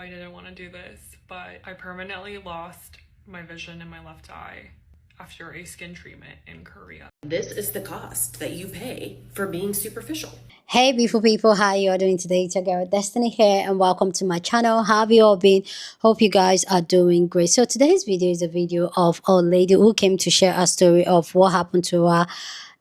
I didn't want to do this, but I permanently lost my vision in my left eye after a skin treatment in Korea. This is the cost that you pay for being superficial. Hey beautiful people, how you all doing today? It's your girl Destiny here and welcome to my channel. How have you all been? Hope you guys are doing great. So today's video is a video of a lady who came to share a story of what happened to her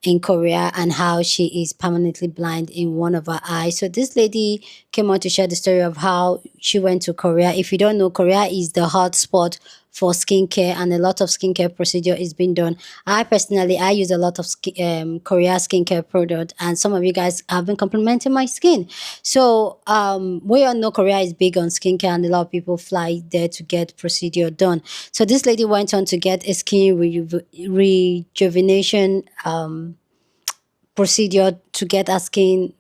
in Korea and how she is permanently blind in one of her eyes. So this lady came on to share the story of how she went to Korea. If you don't know, Korea is the hot spot for skincare, and a lot of skincare procedure is being done. I personally use a lot of Korea skincare product, and some of you guys have been complimenting my skin. So we all know Korea is big on skincare, and a lot of people fly there to get procedure done. So this lady went on to get a skin rejuvenation procedure to get her skin,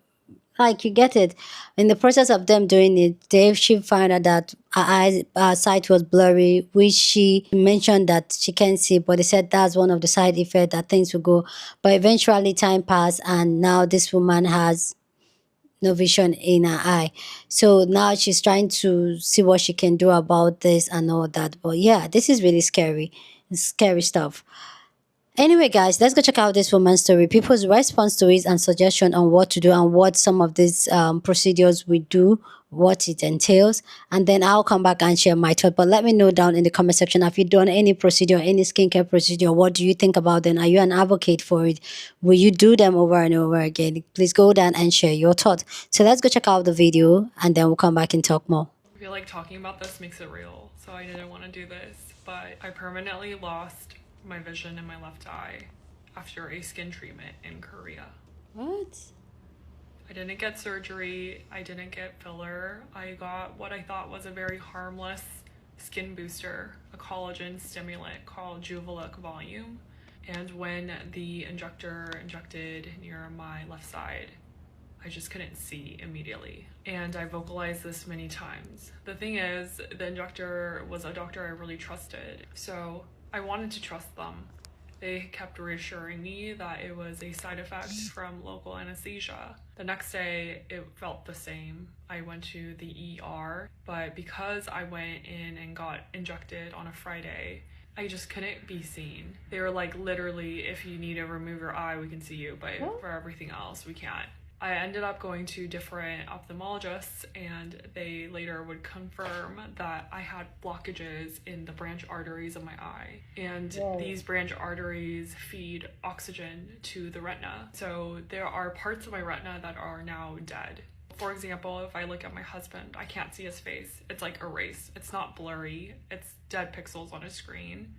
like, you get it. In the process of them doing it, she found out that her sight was blurry, which she mentioned that she can't see, but they said that's one of the side effects, that things will go. But eventually time passed, and now this woman has no vision in her eye. So now she's trying to see what she can do about this and all that. But yeah, this is really scary. It's scary stuff. Anyway, guys, let's go check out this woman's story, people's response to it, and suggestion on what to do and what some of these procedures we do, what it entails, and then I'll come back and share my thought. But let me know down in the comment section, if you've done any procedure, any skincare procedure, what do you think about them? Are you an advocate for it? Will you do them over and over again? Please go down and share your thought. So let's go check out the video and then we'll come back and talk more. I feel like talking about this makes it real, so I didn't want to do this, but I permanently lost my vision in my left eye after a skin treatment in Korea. What? I didn't get surgery, I didn't get filler. I got what I thought was a very harmless skin booster, a collagen stimulant called Juvalook Volume. And when the injector injected near my left side, I just couldn't see immediately. And I vocalized this many times. The thing is, the injector was a doctor I really trusted, so I wanted to trust them. They kept reassuring me that it was a side effect from local anesthesia. The next day, it felt the same. I went to the ER, but because I went in and got injected on a Friday, I just couldn't be seen. They were like, literally, if you need to remove your eye, we can see you, but for everything else, we can't. I ended up going to different ophthalmologists, and they later would confirm that I had blockages in the branch arteries of my eye. And these branch arteries feed oxygen to the retina. So there are parts of my retina that are now dead. For example, if I look at my husband, I can't see his face. It's like erased. It's not blurry. It's dead pixels on a screen.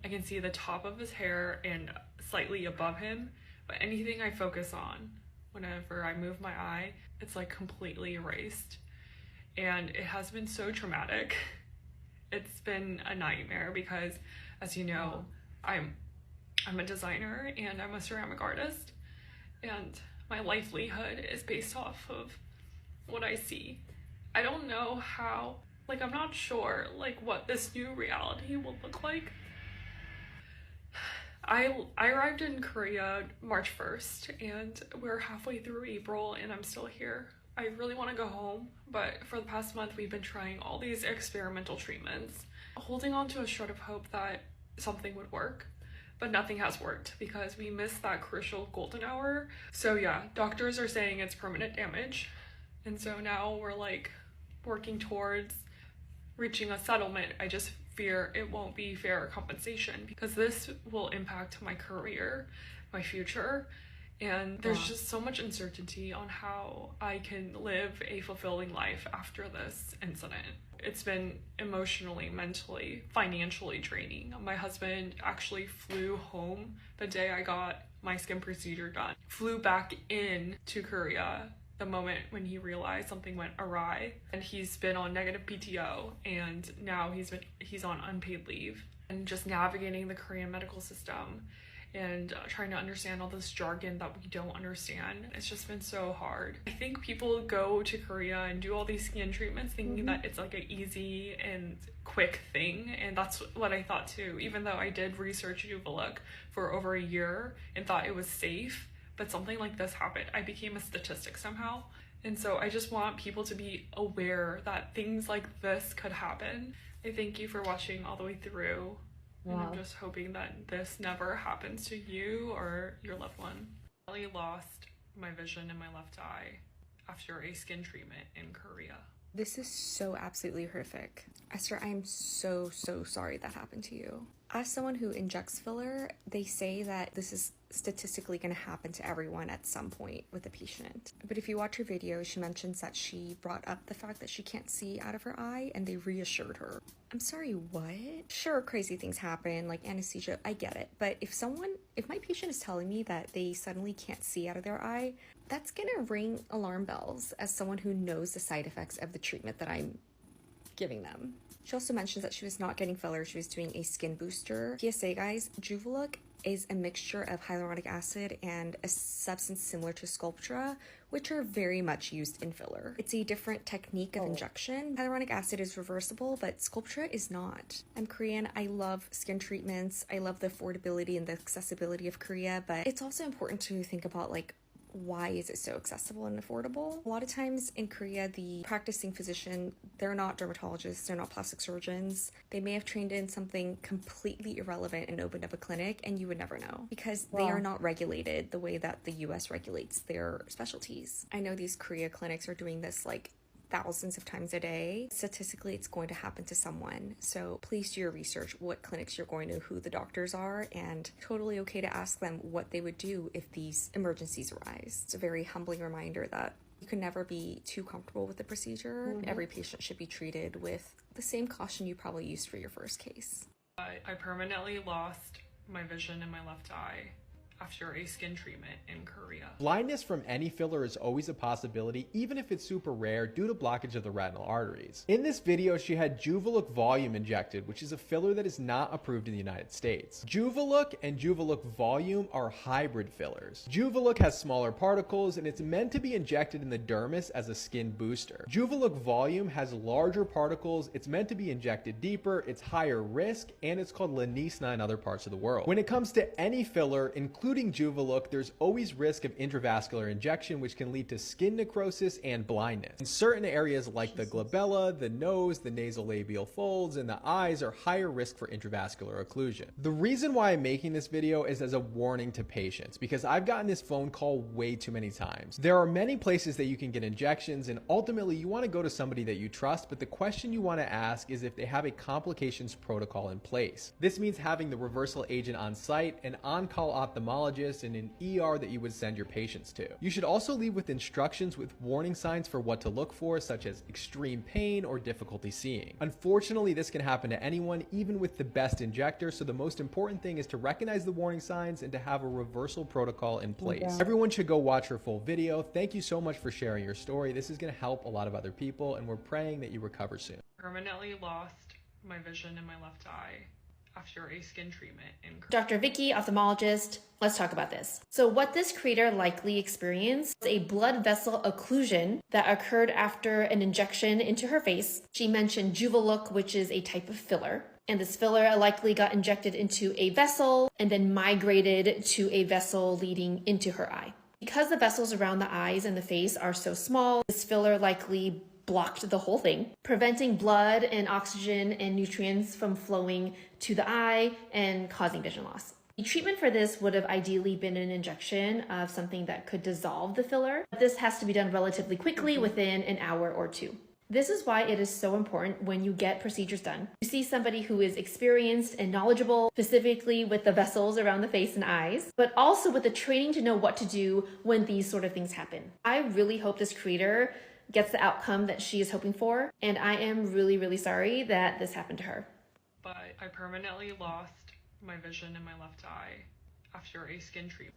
I can see the top of his hair and slightly above him, but anything I focus on, whenever I move my eye, it's like completely erased. And it has been so traumatic. It's been a nightmare because, as you know, I'm a designer and I'm a ceramic artist, and my livelihood is based off of what I see. I don't know how, like, I'm not sure like what this new reality will look like. I arrived in Korea March 1st, and we're halfway through April and I'm still here. I really want to go home, but for the past month we've been trying all these experimental treatments, holding on to a shred of hope that something would work, but nothing has worked because we missed that crucial golden hour. So yeah, doctors are saying it's permanent damage, and so now we're like working towards reaching a settlement. I just fear it won't be fair compensation because this will impact my career, my future, and there's just so much uncertainty on how I can live a fulfilling life after this incident. It's been emotionally, mentally, financially draining. My husband actually flew home the day I got my skin procedure done, flew back in to Korea the moment when he realized something went awry, and he's been on negative PTO, and now he's on unpaid leave. And just navigating the Korean medical system and trying to understand all this jargon that we don't understand, it's just been so hard. I think people go to Korea and do all these skin treatments thinking that it's like an easy and quick thing, and that's what I thought too, even though I did research Juvalook for over a year and thought it was safe. But something like this happened. I became a statistic somehow. And so I just want people to be aware that things like this could happen. I thank you for watching all the way through. And I'm just hoping that this never happens to you or your loved one. I really lost my vision in my left eye after a skin treatment in Korea. This is so absolutely horrific. Esther, I am so sorry that happened to you. As someone who injects filler, they say that this is statistically going to happen to everyone at some point with a patient. But if you watch her video, she mentions that she brought up the fact that she can't see out of her eye and they reassured her. I'm sorry, what? Sure, crazy things happen, like anesthesia, I get it. But if my patient is telling me that they suddenly can't see out of their eye, that's gonna ring alarm bells as someone who knows the side effects of the treatment that I'm giving them. She also mentions that she was not getting filler, she was doing a skin booster. PSA guys, Juvalook is a mixture of hyaluronic acid and a substance similar to Sculptra, which are very much used in filler. It's a different technique of injection. Hyaluronic acid is reversible, but Sculptra is not. I'm Korean, I love skin treatments, I love the affordability and the accessibility of Korea, but it's also important to think about like, why is it so accessible and affordable? A lot of times in Korea, the practicing physician, they're not dermatologists, they're not plastic surgeons. They may have trained in something completely irrelevant and opened up a clinic and you would never know because they are not regulated the way that the US regulates their specialties. I know these Korea clinics are doing this like thousands of times a day. Statistically, it's going to happen to someone. So please do your research, what clinics you're going to, who the doctors are, and totally okay to ask them what they would do if these emergencies arise. It's a very humbling reminder that you can never be too comfortable with the procedure. Every patient should be treated with the same caution you probably used for your first case. I permanently lost my vision in my left eye after a skin treatment in Korea. Blindness from any filler is always a possibility, even if it's super rare due to blockage of the retinal arteries. In this video, she had Juvalook Volume injected, which is a filler that is not approved in the United States. Juvalook and Juvalook Volume are hybrid fillers. Juvalook has smaller particles and it's meant to be injected in the dermis as a skin booster. Juvalook Volume has larger particles, it's meant to be injected deeper, it's higher risk, and it's called Lanisna in other parts of the world. When it comes to any filler, including Juvalook, there's always risk of intravascular injection, which can lead to skin necrosis and blindness. In certain areas like the glabella, the nose, the nasolabial folds, and the eyes are higher risk for intravascular occlusion. The reason why I'm making this video is as a warning to patients, because I've gotten this phone call way too many times. There are many places that you can get injections, and ultimately you want to go to somebody that you trust, but the question you want to ask is if they have a complications protocol in place. This means having the reversal agent on site, an on-call ophthalmologist, and an ER that you would send your patients to. You should also leave with instructions with warning signs for what to look for, such as extreme pain or difficulty seeing. Unfortunately, this can happen to anyone, even with the best injector, so the most important thing is to recognize the warning signs and to have a reversal protocol in place. Everyone should go watch her full video. Thank you so much for sharing your story. This is going to help a lot of other people, and we're praying that you recover soon. Permanently lost my vision in my left eye after a skin treatment in Korea. Dr. Vicky, ophthalmologist, let's talk about this. So what this creator likely experienced was a blood vessel occlusion that occurred after an injection into her face. She mentioned Juvalook, which is a type of filler. And this filler likely got injected into a vessel and then migrated to a vessel leading into her eye. Because the vessels around the eyes and the face are so small, this filler likely blocked the whole thing, preventing blood and oxygen and nutrients from flowing to the eye and causing vision loss. The treatment for this would have ideally been an injection of something that could dissolve the filler. This has to be done relatively quickly within an hour or two. This is why it is so important when you get procedures done. You see somebody who is experienced and knowledgeable, specifically with the vessels around the face and eyes, but also with the training to know what to do when these sort of things happen. I really hope this creator gets the outcome that she is hoping for, and I am really sorry that this happened to her. But I permanently lost my vision in my left eye after a skin treatment.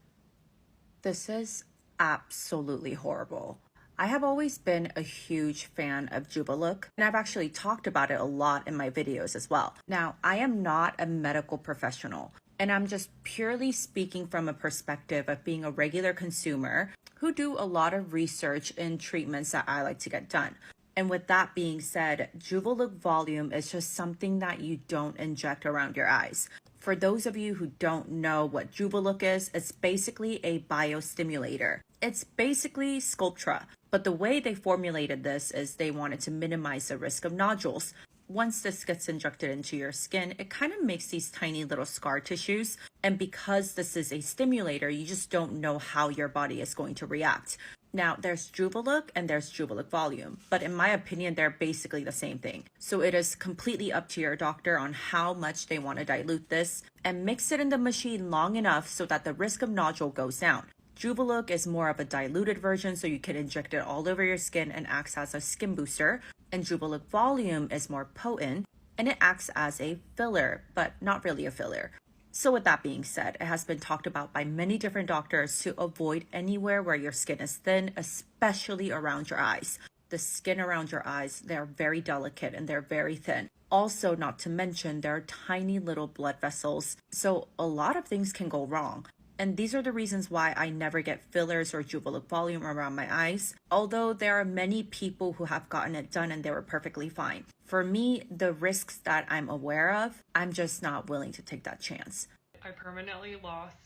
This is absolutely horrible. I have always been a huge fan of Juvalook, and I've actually talked about it a lot in my videos as well. Now, I am not a medical professional, and I'm just purely speaking from a perspective of being a regular consumer who do a lot of research in treatments that I like to get done. And with that being said, Juvalook Volume is just something that you don't inject around your eyes. For those of you who don't know what Juvalook is, it's basically a biostimulator. It's basically Sculptra. But the way they formulated this is they wanted to minimize the risk of nodules. Once this gets injected into your skin, it kind of makes these tiny little scar tissues. And because this is a stimulator, you just don't know how your body is going to react. Now, there's Juvalook and there's Juvalook Volume, but in my opinion, they're basically the same thing. So it is completely up to your doctor on how much they want to dilute this and mix it in the machine long enough so that the risk of nodule goes down. Juvalook is more of a diluted version, so you can inject it all over your skin and acts as a skin booster. And Juvalook Volume is more potent and it acts as a filler, but not really a filler. So with that being said, it has been talked about by many different doctors to avoid anywhere where your skin is thin, especially around your eyes. The skin around your eyes, they're very delicate and they're very thin. Also, not to mention, there are tiny little blood vessels, so a lot of things can go wrong. And these are the reasons why I never get fillers or Juvalook Volume around my eyes, although there are many people who have gotten it done and they were perfectly fine. For me, the risks that I'm aware of, I'm just not willing to take that chance. I permanently lost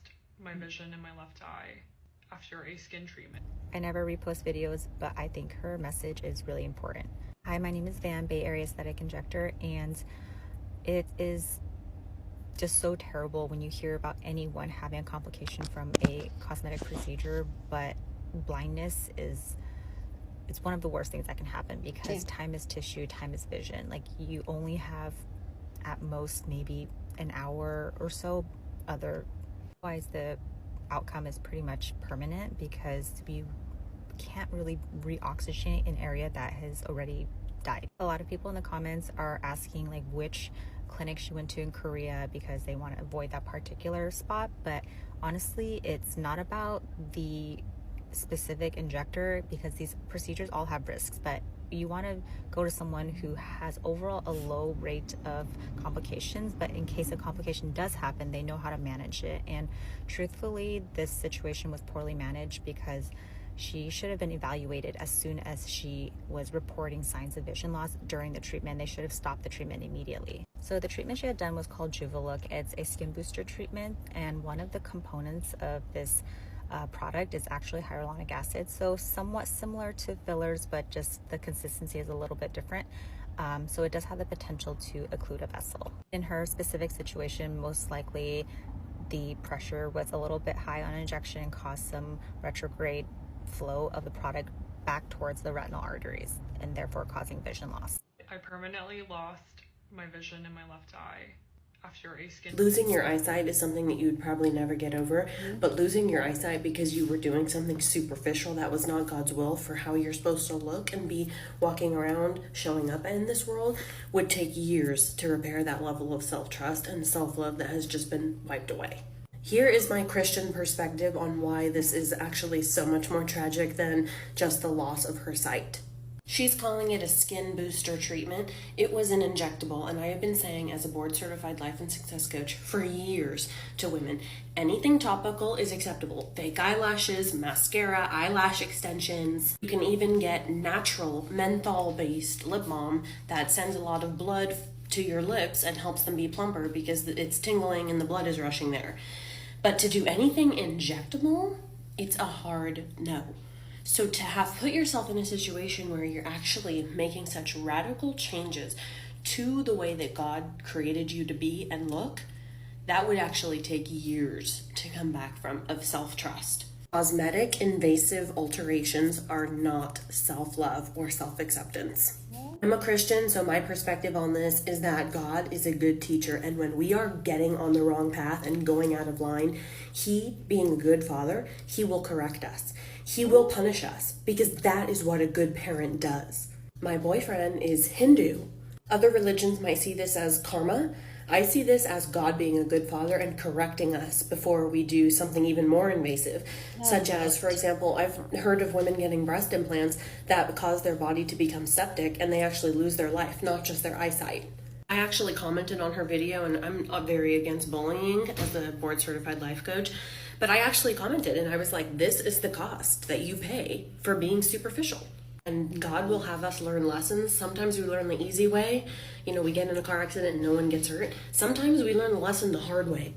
my vision in my left eye after a skin treatment. I never repost videos, but I think her message is really important. Hi, my name is Van, Bay Area Aesthetic Injector, and it is just so terrible when you hear about anyone having a complication from a cosmetic procedure, but blindness it's one of the worst things that can happen because time is tissue, time is vision. Like, you only have at most maybe an hour or so. Otherwise the outcome is pretty much permanent because you can't really re-oxygenate an area that has already died. A lot of people in the comments are asking like which clinic she went to in Korea because they want to avoid that particular spot, but honestly it's not about the specific injector because these procedures all have risks, but you want to go to someone who has overall a low rate of complications, but in case a complication does happen, they know how to manage it. And truthfully, this situation was poorly managed because she should have been evaluated as soon as she was reporting signs of vision loss during the treatment. They should have stopped the treatment immediately. So the treatment she had done was called Juvalook. It's a skin booster treatment, and one of the components of this product is actually hyaluronic acid, so somewhat similar to fillers, but just the consistency is a little bit different. So it does have the potential to occlude a vessel. In her specific situation, most likely the pressure was a little bit high on injection and caused some retrograde flow of the product back towards the retinal arteries and therefore causing vision loss. I permanently lost my vision in my left eye after a skin. Losing your eyesight is something that you would probably never get over, but losing your eyesight because you were doing something superficial that was not God's will for how you're supposed to look and be walking around, showing up in this world, would take years to repair that level of self-trust and self-love that has just been wiped away. Here is my Christian perspective on why this is actually so much more tragic than just the loss of her sight. She's calling it a skin booster treatment. It was an injectable, and I have been saying as a board-certified life and success coach for years to women, anything topical is acceptable. Fake eyelashes, mascara, eyelash extensions. You can even get natural menthol-based lip balm that sends a lot of blood to your lips and helps them be plumper because it's tingling and the blood is rushing there. But to do anything injectable, it's a hard no. So to have put yourself in a situation where you're actually making such radical changes to the way that God created you to be and look, that would actually take years to come back from of self-trust. Cosmetic invasive alterations are not self-love or self-acceptance. I'm a Christian, so my perspective on this is that God is a good teacher, and when we are getting on the wrong path and going out of line, He, being a good father, He will correct us. He will punish us because that is what a good parent does. My boyfriend is Hindu. Other religions might see this as karma. I see this as God being a good father and correcting us before we do something even more invasive, such as, for example, I've heard of women getting breast implants that cause their body to become septic and they actually lose their life, not just their eyesight. I actually commented on her video, and I'm very against bullying as a board-certified life coach, but I actually commented and I was like, this is the cost that you pay for being superficial. And God will have us learn lessons. Sometimes we learn the easy way. We get in a car accident and no one gets hurt. Sometimes we learn the lesson the hard way.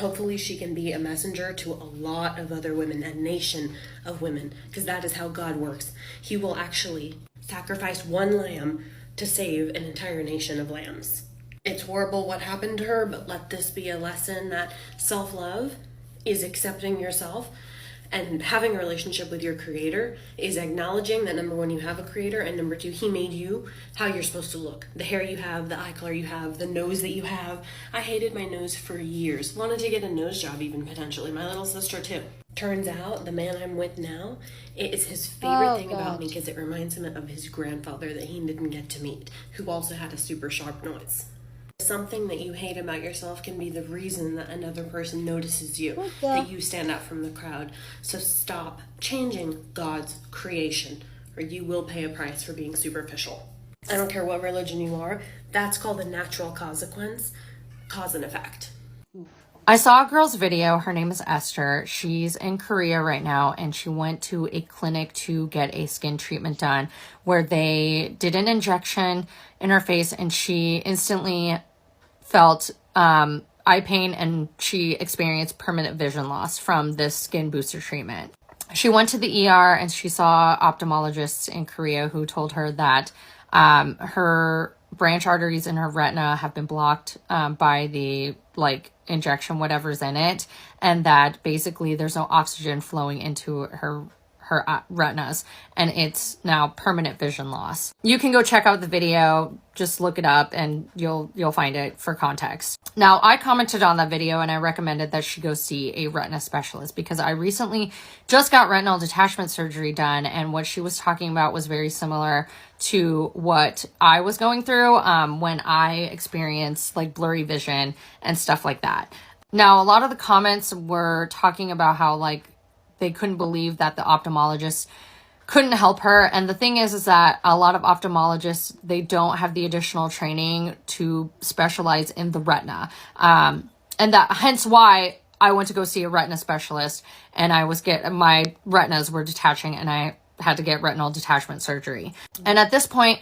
Hopefully she can be a messenger to a lot of other women, a nation of women, because that is how God works. He will actually sacrifice one lamb to save an entire nation of lambs. It's horrible what happened to her, but let this be a lesson that self-love is accepting yourself, and having a relationship with your creator is acknowledging that, number one, you have a creator, and number two, he made you how you're supposed to look. The hair you have, the eye color you have, the nose that you have. I hated my nose for years. Wanted to get a nose job even, potentially. My little sister too. Turns out the man I'm with now, it is his favorite thing about me because it reminds him of his grandfather that he didn't get to meet, who also had a super sharp nose. Something that you hate about yourself can be the reason that another person notices you, that you stand out from the crowd. So stop changing God's creation, or you will pay a price for being superficial. I don't care what religion you are, that's called a natural consequence, cause and effect. I saw a girl's video. Her name is Esther. She's in Korea right now, and she went to a clinic to get a skin treatment done where they did an injection in her face, and she instantly felt eye pain, and she experienced permanent vision loss from this skin booster treatment. She went to the ER and she saw ophthalmologists in Korea who told her that her branch arteries in her retina have been blocked by the injection, whatever's in it, and that basically there's no oxygen flowing into her retinas, and it's now permanent vision loss. You can go check out the video, just look it up and you'll find it for context. Now, I commented on that video and I recommended that she go see a retina specialist because I recently just got retinal detachment surgery done, and what she was talking about was very similar to what I was going through when I experienced blurry vision and stuff like that. Now, a lot of the comments were talking about how they couldn't believe that the ophthalmologist couldn't help her. And the thing is that a lot of ophthalmologists, they don't have the additional training to specialize in the retina. And that hence why I went to go see a retina specialist, and my retinas were detaching and I had to get retinal detachment surgery. And at this point,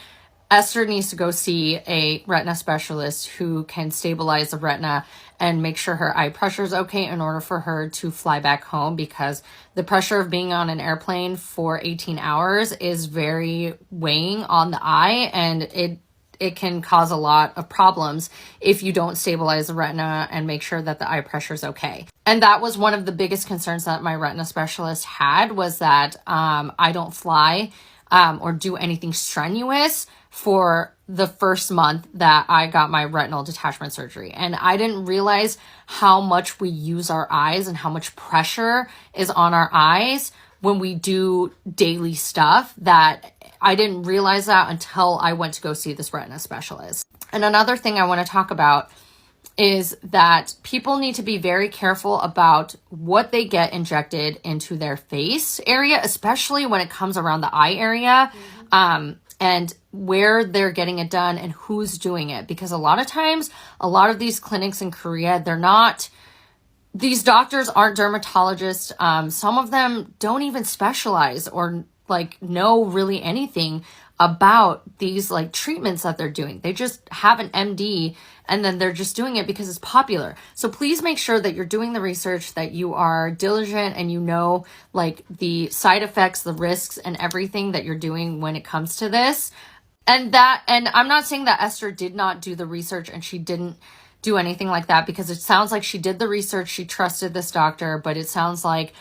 Esther needs to go see a retina specialist who can stabilize the retina and make sure her eye pressure is okay in order for her to fly back home, because the pressure of being on an airplane for 18 hours is very weighing on the eye, and it can cause a lot of problems if you don't stabilize the retina and make sure that the eye pressure is okay. And that was one of the biggest concerns that my retina specialist had, was that I don't fly or do anything strenuous for the first month that I got my retinal detachment surgery. And I didn't realize how much we use our eyes and how much pressure is on our eyes when we do daily stuff, that I didn't realize that until I went to go see this retina specialist. And another thing I want to talk about is that people need to be very careful about what they get injected into their face area, especially when it comes around the eye area, and where they're getting it done and who's doing it. Because a lot of times, a lot of these clinics in Korea, these doctors aren't dermatologists. Some of them don't even specialize or know really anything about these treatments that they're doing. They just have an MD and then they're just doing it because it's popular. So please make sure that you're doing the research, that you are diligent, and you know the side effects, the risks, and everything that you're doing when it comes to this. And I'm not saying that Esther did not do the research and she didn't do anything like that, because it sounds like she did the research, she trusted this doctor, but it sounds like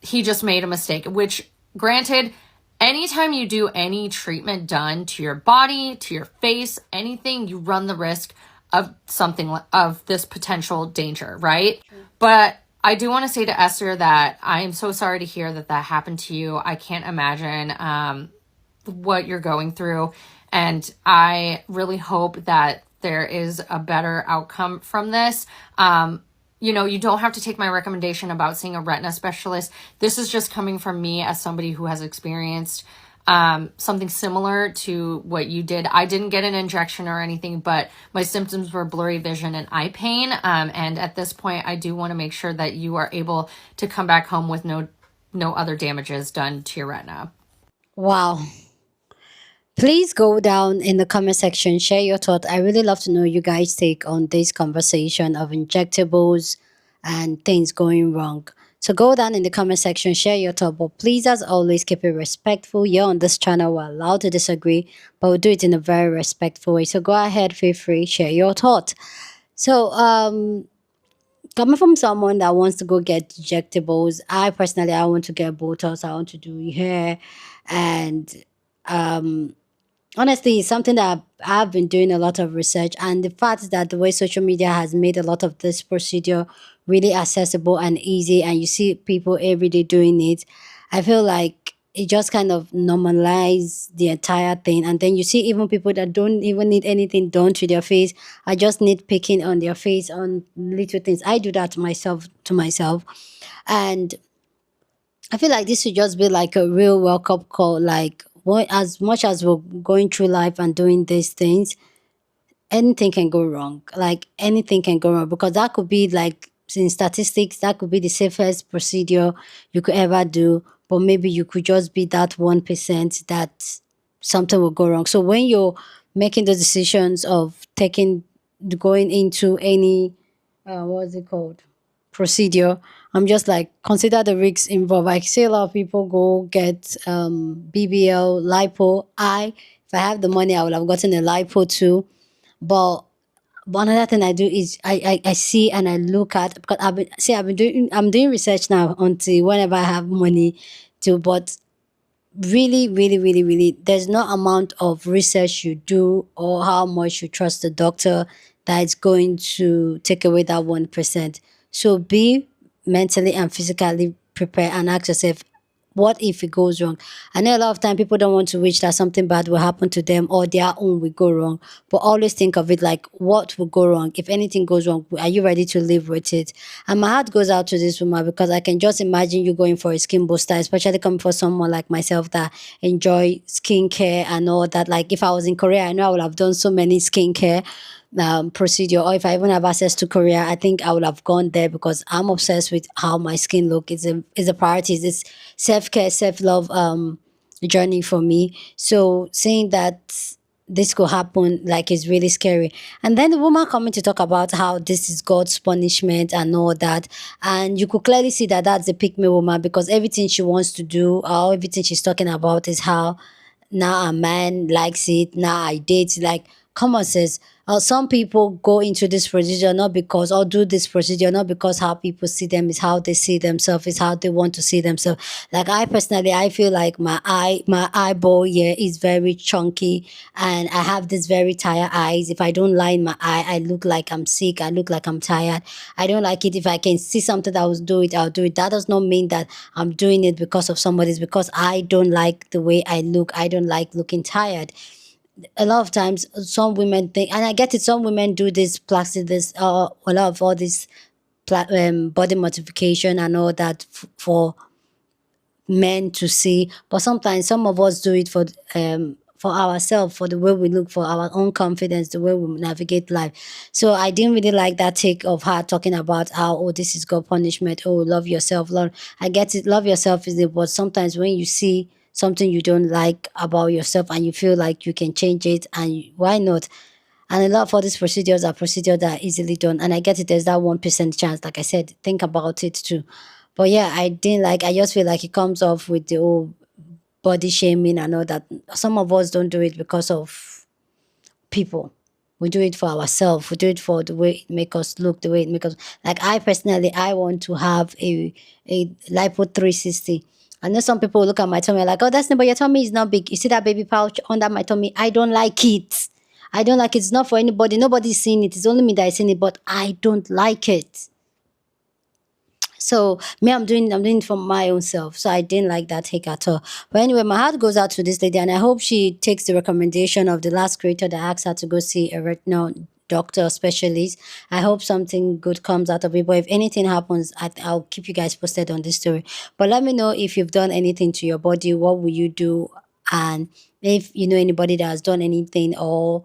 he just made a mistake, which, granted, anytime you do any treatment done to your body, to your face, anything, you run the risk of something of this potential danger, right? Sure. But I do want to say to Esther that I am so sorry to hear that happened to you. I can't imagine what you're going through. And I really hope that there is a better outcome from this. You don't have to take my recommendation about seeing a retina specialist. This is just coming from me as somebody who has experienced something similar to what you did. I didn't get an injection or anything, but my symptoms were blurry vision and eye pain. And at this point, I do want to make sure that you are able to come back home with no other damages done to your retina. Wow. Please go down in the comment section, share your thoughts. I really love to know you guys' take on this conversation of injectables and things going wrong. So go down in the comment section, share your thought, but please, as always, keep it respectful. You're on this channel, we're allowed to disagree, but we'll do it in a very respectful way. So go ahead, feel free, share your thought. So coming from someone that wants to go get injectables, I personally, I want to get Botox, I want to do hair, and honestly, it's something that I've been doing a lot of research, and the fact that the way social media has made a lot of this procedure really accessible and easy, and you see people every day doing it, I feel like it just kind of normalize the entire thing. And then you see even people that don't even need anything done to their face, I just need picking on their face on little things. I do that to myself, and I feel like this should just be like a real wake-up call. Like, what, as much as we're going through life and doing these things, anything can go wrong. Like, anything can go wrong, because that could be like, in statistics, that could be the safest procedure you could ever do. But maybe you could just be that 1% that something will go wrong. So when you're making the decisions of going into any, what's it called, procedure, I'm just like, consider the risks involved. I see a lot of people go get BBL, lipo. If I have the money, I would have gotten a lipo too. But another thing I do is I see and I look at, because I'm doing research now until whenever I have money to. But really, really, really, really, there's no amount of research you do or how much you trust the doctor that is going to take away that 1%. So be mentally and physically prepared and ask yourself, what if it goes wrong? I know a lot of time people don't want to wish that something bad will happen to them or their own will go wrong, but always think of it like, what will go wrong? If anything goes wrong, are you ready to live with it? And my heart goes out to this woman, because I can just imagine you going for a skin booster, especially coming for someone like myself that enjoy skincare and all that. Like, if I was in Korea, I know I would have done so many skincare procedure, or if I even have access to Korea, I think I would have gone there, because I'm obsessed with how my skin look. Is a priority. It's self-care, self-love journey for me. So saying that this could happen, like, is really scary. And then the woman coming to talk about how this is God's punishment and all that, and you could clearly see that that's a pick me woman, because everything she wants to do, or everything she's talking about, is how now a man likes it, now I date. Like, come on, sis. Some people go into this procedure not because, or do this procedure not because how people see them is how they see themselves, is how they want to see themselves. Like, I personally, I feel like my eyeball here is very chunky, and I have this very tired eyes. If I don't line my eye, I look like I'm sick. I look like I'm tired. I don't like it. If I can see something that will do it, I'll do it. That does not mean that I'm doing it because of somebody. It's because I don't like the way I look. I don't like looking tired. A lot of times some women think, and I get it, some women do this plastic, this a lot of all this body modification and all that for men to see. But sometimes some of us do it for ourselves, for the way we look, for our own confidence, the way we navigate life. So I didn't really like that take of her talking about how, oh, this is God punishment, oh, love yourself, love. I get it, love yourself is it, but sometimes when you see something you don't like about yourself and you feel like you can change it, and why not? And a lot of all these procedures are procedures that are easily done. And I get it, there's that 1% chance. Like I said, think about it too. But yeah, I just feel like it comes off with the whole body shaming and all that. Some of us don't do it because of people. We do it for ourselves. We do it for the way it make us look, the way it make us. Like, I personally, I want to have a lipo 360. I know some people look at my tummy like, oh, that's not, but your tummy is not big. You see that baby pouch under my tummy? I don't like it. I don't like it. It's not for anybody. Nobody's seen it. It's only me that is seeing it, but I don't like it. So me, I'm doing it for my own self. So I didn't like that take at all. But anyway, my heart goes out to this lady, and I hope she takes the recommendation of the last creator that asked her to go see a retinal doctor or specialist. I hope something good comes out of it. But if anything happens, I'll keep you guys posted on this story. But let me know if you've done anything to your body. What will you do? And if you know anybody that has done anything, or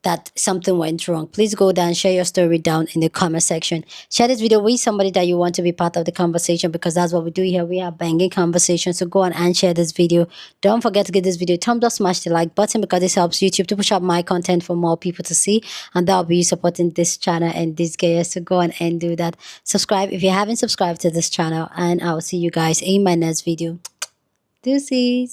that something went wrong. Please go down, share your story down in the comment section. Share this video with somebody that you want to be part of the conversation, because that's what we do here. We have banging conversations. So go on and share this video. Don't forget to give this video a thumbs up, smash the like button, because this helps YouTube to push out my content for more people to see, and that'll be you supporting this channel and this guy. So go on and do that. Subscribe if you haven't subscribed to this channel, and I will see you guys in my next video. Deuces.